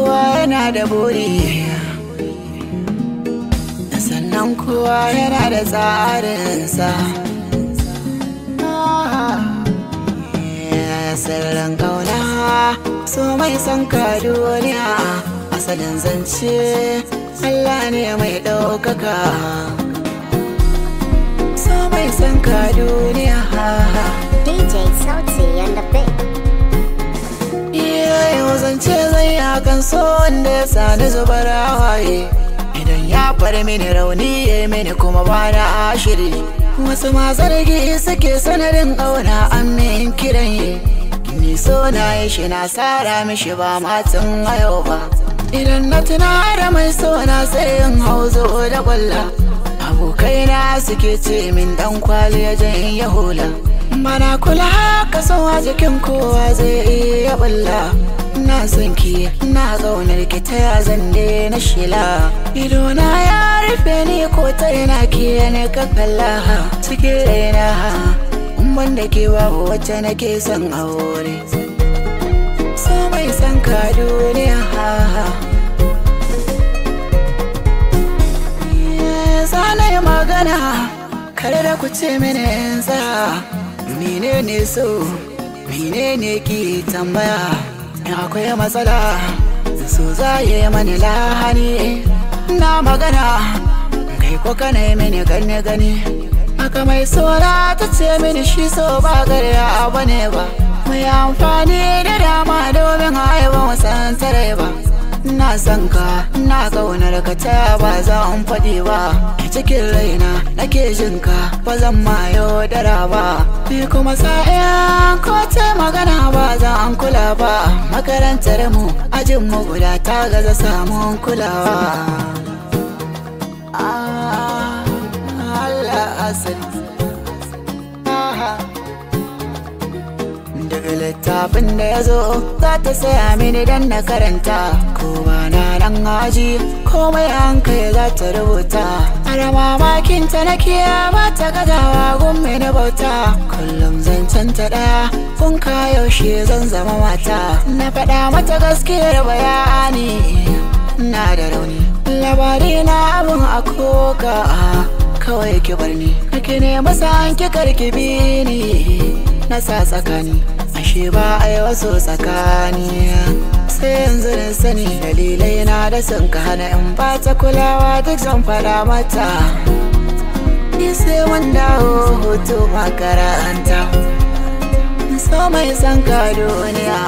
kowa yana da buri, sannan kowa yana da tsarinsa. Sirrin kauna so mai son ka duniya, asalin zance Allah ne mai ɗaukaka. So mai son ka duniya, DJ Sauti and the Big. yau zance zai akan so wanda ya sani zubar hawaye. Idan ya far mini rauni ya mini kuma bana ashiri. Wasu ma zargi suke sanadin ƙauna an min kiran yi. Ni so na yi shi na sara mishi ba matan yau ba. Idan na tuna da mai so na sai in hauzo da kwalla. Abokaina suke ce min dan kwali ya jan ya hula. Mana kula haka so a jikin kowa zai iya balla. Na son ki na ƙaunar ki ta ya zande na shila. Idona ya rufe ni ko ta yana ki ne ka kalla cikin raina. Wanda ke babu wacce nake son aure. So mai son ka duniya, sanai magana kare da ku ce mini yanzu. Menene so, menene ki tambaya? Akwai matsala, so za yi mani lahani. Na magana kai ko kana mini gani. Haka mai sora ta ce mini shi so ba garya bane ba. Mai amfani da dama domin haiba wasan tare ba. Na san ka, na ƙaunar ka ta ba za in faɗi ba. Ke cikin raina nake jin ka ba zan ma yaudara ba. Ni kuma sa'in ko ta magana ba za an kula ba. Makarantar mu ajin mu guda ta gaza samun kulawa. Asali daga littafin da ya zo za ta saya mini dan na karanta. Ko ba na nan haji komai hankali za ta rubuta. Ana mamakin ta na ba ta gazawa gummi na bauta. Kullum zancen ta ɗaya kun ka yaushe zan zama mata. Na faɗa mata gaskiyar bayani na da rauni. Labari na abin a koka kawai ki bar ni kake ne masa an ki karki bi ni. Na sa tsakani ashe ba a yi wasu tsakani. Sai yanzu na sani dalilai na da sun ka hana in ba ta kulawa duk zan fada mata. Ni sai wanda hutu makaranta. So mai son ka duniya.